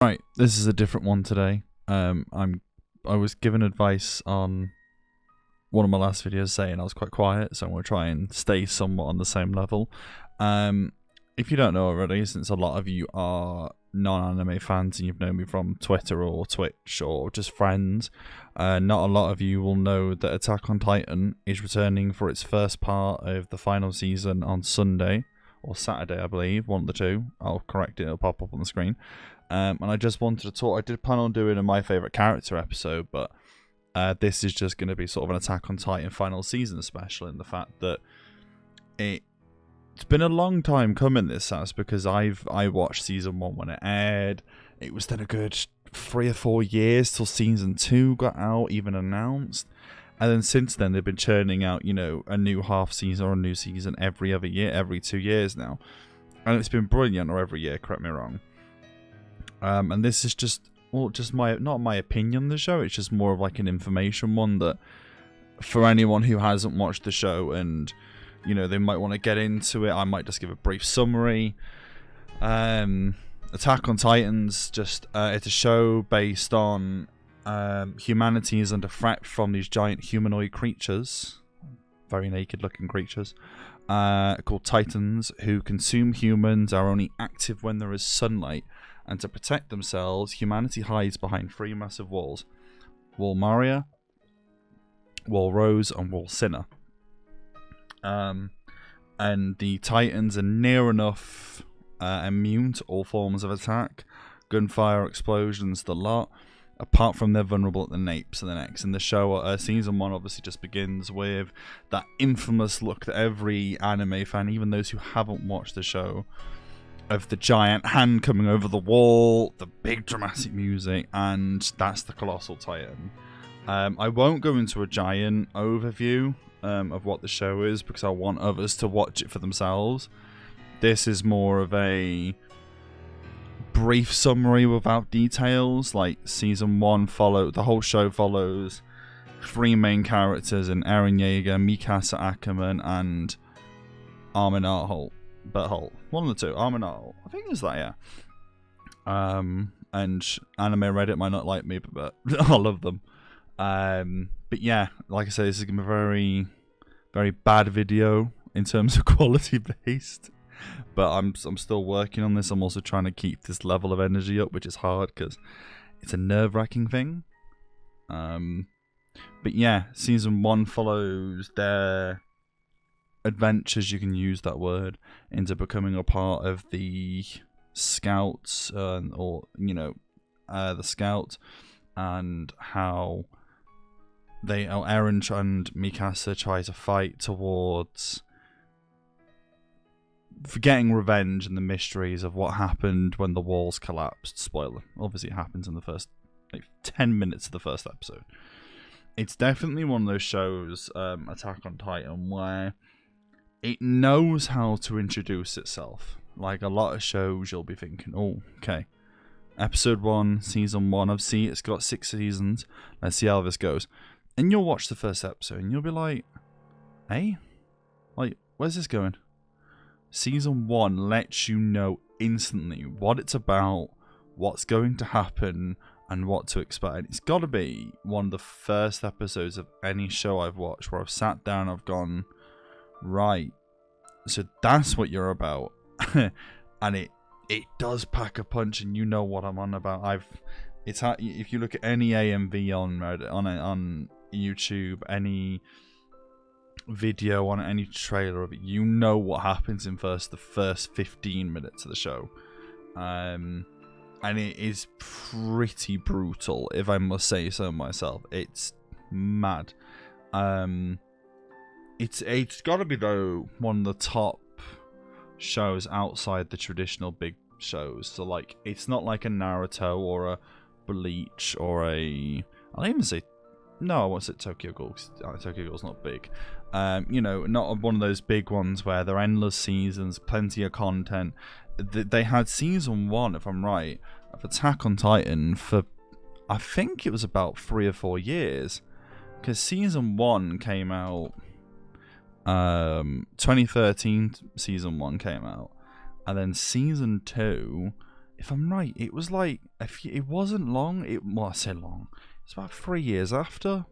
Right, this is a different one today. I was given advice on one of my last videos saying I was quite quiet, so I'm gonna try and stay somewhat on the same level. If you don't know already, since a lot of you are non-anime fans and you've known me from Twitter or Twitch or just friends, not a lot of you will know that Attack on Titan is returning for its first part of the final season on Sunday or Saturday, I believe, one of the two. I'll correct it; it'll pop up on the screen. And I just wanted to talk. I did plan on doing a My Favorite Character episode, but this is just going to be sort of an Attack on Titan final season special, in the fact that it's been a long time coming, this has, because I watched season 1 when it aired. It was then a good 3 or 4 years till season 2 got out, even announced. And then since then, they've been churning out, you know, a new half season or a new season every other year, every 2 years now. And it's been brilliant, or every year, correct me wrong. And this is just, well, just not my opinion on the show, it's just more of like an information one that, for anyone who hasn't watched the show and, you know, they might want to get into it, I might just give a brief summary. Attack on Titans, just, it's a show based on humanity is under threat from these giant humanoid creatures, very naked looking creatures, called Titans, who consume humans, are only active when there is sunlight. And to protect themselves, humanity hides behind 3 massive walls. Wall Maria, Wall Rose, and Wall Sinner. And the Titans are near enough immune to all forms of attack. Gunfire, explosions, the lot. Apart from they're vulnerable at the napes and the necks. And the show, season 1 obviously just begins with that infamous look that every anime fan, even those who haven't watched the show, of the giant hand coming over the wall, the big dramatic music, and that's the Colossal Titan. I won't go into a giant overview of what the show is, because I want others to watch it for themselves. This is more of a brief summary without details. Like, season 1 the whole show follows 3 main characters in Eren Yeager, Mikasa Ackerman, and Armin Arholt. One of the two. Armin Arholt. I think it was that, yeah. And Anime Reddit might not like me, but I love them. But yeah, like I say, this is going to be a very, very bad video in terms of quality based. But I'm still working on this. I'm also trying to keep this level of energy up, which is hard because it's a nerve-wracking thing. But yeah, season 1 follows their adventures, you can use that word, into becoming a part of the Scouts, or, you know, the Scouts, and how Eren and Mikasa try to fight towards getting revenge and the mysteries of what happened when the walls collapsed. Spoiler. Obviously it happens in the first 10 minutes of the first episode. It's definitely one of those shows, Attack on Titan, where it knows how to introduce itself. Like a lot of shows, you'll be thinking, oh, okay, episode 1, season 1, it's got 6 seasons, let's see how this goes. And you'll watch the first episode and you'll be like, hey, like, where's this going? Season 1 lets you know instantly what it's about, what's going to happen, and what to expect. It's got to be one of the first episodes of any show I've watched where I've sat down and I've gone, right, so that's what you're about. And it does pack a punch, and you know what I'm on about. If you look at any AMV on YouTube, any video on any trailer of it, you know what happens in the first 15 minutes of the show. And it is pretty brutal, if I must say so myself. It's mad. It's got to be, though, one of the top shows outside the traditional big shows. So, like, it's not like a Naruto or a Bleach or I'll even say, no, I won't say Tokyo Ghoul, because Tokyo Ghoul's not big. You know, not one of those big ones where they're endless seasons, plenty of content. They had season 1, if I'm right, of Attack on Titan for, I think it was about 3 or 4 years. Because season 1 came out, 2013 season 1 came out, and then season 2 if I'm right, it was like it wasn't long. Well, I say long. It's about 3 years after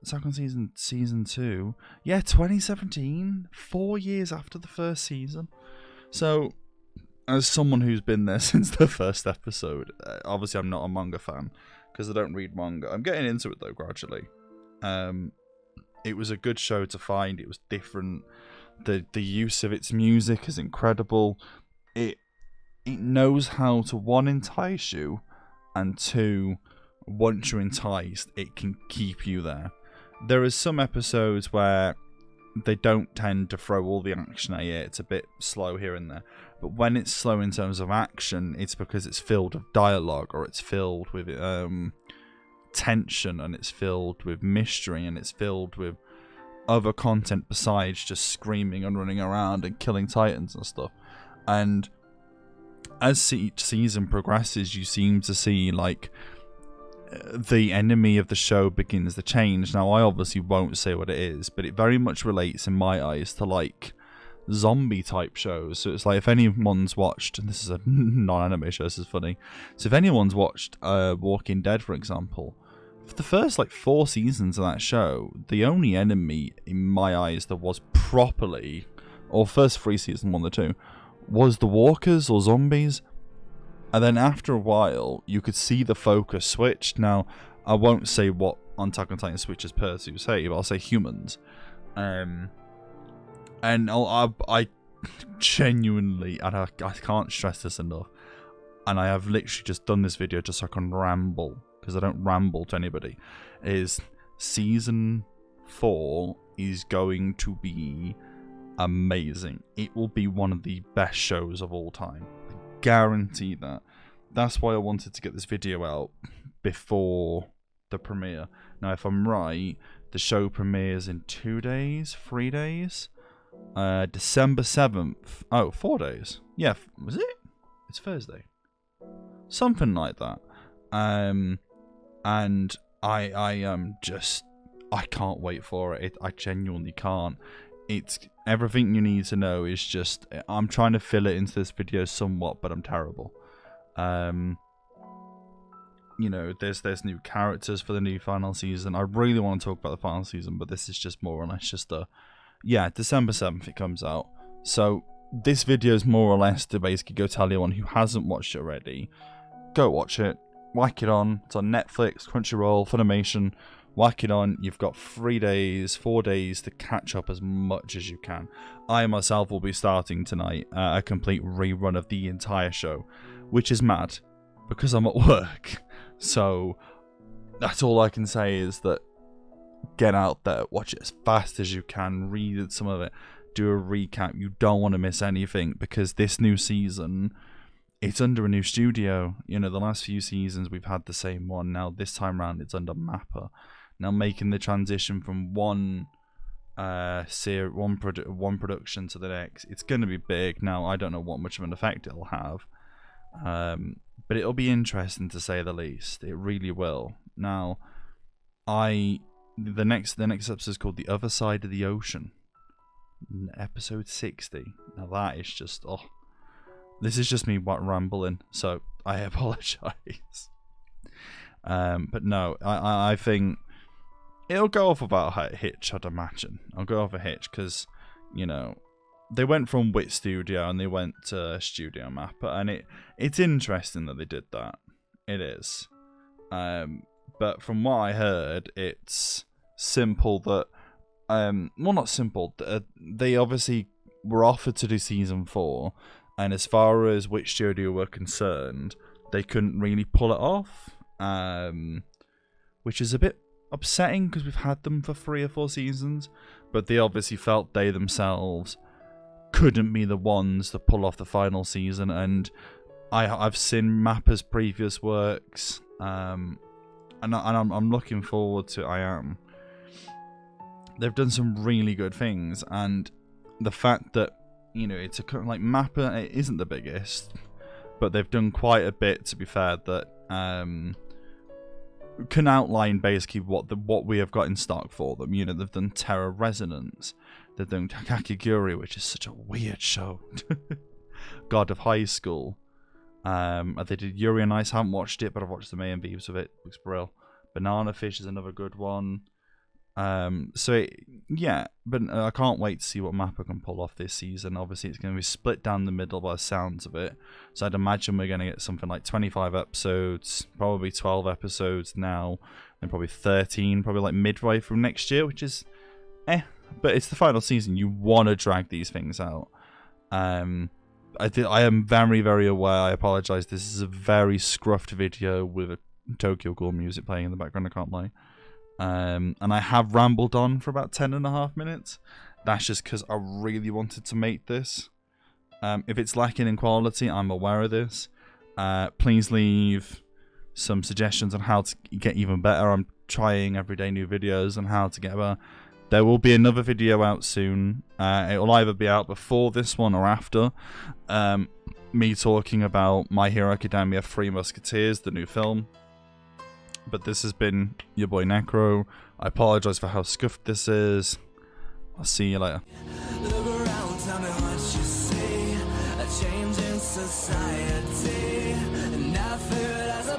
Attack on season 2. Yeah, 2017. 4 years after the first season. So, as someone who's been there since the first episode, obviously I'm not a manga fan because I don't read manga. I'm getting into it though gradually. It was a good show to find. It was different. The use of its music is incredible. It knows how to, one, entice you, and two, once you're enticed, it can keep you there. There are some episodes where they don't tend to throw all the action at you. It's a bit slow here and there. But when it's slow in terms of action, it's because it's filled with dialogue, or it's filled with tension, and it's filled with mystery, and it's filled with other content besides just screaming and running around and killing titans and stuff. And as each season progresses, you seem to see like the enemy of the show begins to change. Now, I obviously won't say what it is, but it very much relates in my eyes to like zombie type shows. So it's like, if anyone's watched, and this is a non-anime show, this is funny, so if anyone's watched Walking Dead, for example, for the first like 4 seasons of that show, the only enemy in my eyes that was properly, or first 3 seasons, 1 or 2, was the walkers or zombies. And then after a while, you could see the focus switch. Now, I won't say what on Attack on Titan switches per se, but I'll say humans. And I genuinely, and I can't stress this enough, and I have literally just done this video just so I can ramble, because I don't ramble to anybody, is season 4 is going to be amazing. It will be one of the best shows of all time. I guarantee that. That's why I wanted to get this video out before the premiere. Now, if I'm right, the show premieres in 2 days, 3 days? December 7th. Oh, 4 days. Yeah, was it? It's Thursday. Something like that. And I am just, I can't wait for it. I genuinely can't. It's everything you need to know. Is just, I'm trying to fill it into this video somewhat, but I'm terrible. You know, there's new characters for the new final season. I really want to talk about the final season, but this is just more or less just a, yeah, December 7th it comes out. So this video is more or less to basically go tell anyone who hasn't watched it already, go watch it, whack it on. It's on Netflix, Crunchyroll, Funimation. Whack it on. You've got 3 days, 4 days to catch up as much as you can. I myself will be starting tonight a complete rerun of the entire show, which is mad because I'm at work. So that's all I can say, is that get out there, watch it as fast as you can, read some of it, do a recap. You don't want to miss anything, because this new season, it's under a new studio. You know, the last few seasons we've had the same one. Now this time round it's under Mappa. Now making the transition from one production to the next, it's going to be big. Now I don't know what much of an effect it'll have, but it'll be interesting to say the least. It really will. Now, the next episode is called The Other Side of the Ocean, episode 60. Now that is just, oh, this is just me rambling, so I apologize. But no, I think it'll go off about a hitch, I'd imagine. I'll go off a hitch because, you know, they went from Wit Studio and they went to Studio Mappa, and it's interesting that they did that. It is. But from what I heard, it's simple that, well, not simple. They obviously were offered to do season 4, and as far as Wit Studio were concerned, they couldn't really pull it off, which is a bit upsetting because we've had them for 3 or 4 seasons, but they obviously felt they themselves couldn't be the ones to pull off the final season. And I've seen Mappa's previous works, and I'm looking forward to it. I am. They've done some really good things, and the fact that, you know, it's a like Mappa, it isn't the biggest, but they've done quite a bit, to be fair, that can outline basically what we have got in stock for them. You know, they've done Terror Resonance, they've done Kakegurui, which is such a weird show. God of High School, They did Yuri on Ice. I haven't watched it, but I've watched some A&Vs of it. Looks brill. Banana Fish is another good one. Yeah, but I can't wait to see what Mappa can pull off this season. Obviously, it's going to be split down the middle by the sounds of it. So I'd imagine we're going to get something like 25 episodes, probably 12 episodes now, and probably 13, probably like midway from next year, which is but it's the final season. You want to drag these things out. I am very, very aware. I apologize. This is a very scruffed video with a Tokyo Ghoul music playing in the background. I can't lie. And I have rambled on for about 10.5 minutes. That's just because I really wanted to make this. If it's lacking in quality, I'm aware of this. Please leave some suggestions on how to get even better. I'm trying everyday new videos on how to get better. There will be another video out soon. It will either be out before this one or after. Me talking about My Hero Academia 3 Musketeers, the new film. But this has been your boy Necro. I apologize for how scuffed this is. I'll see you later. Look around, tell me what you see. A change in society, and I feel it as a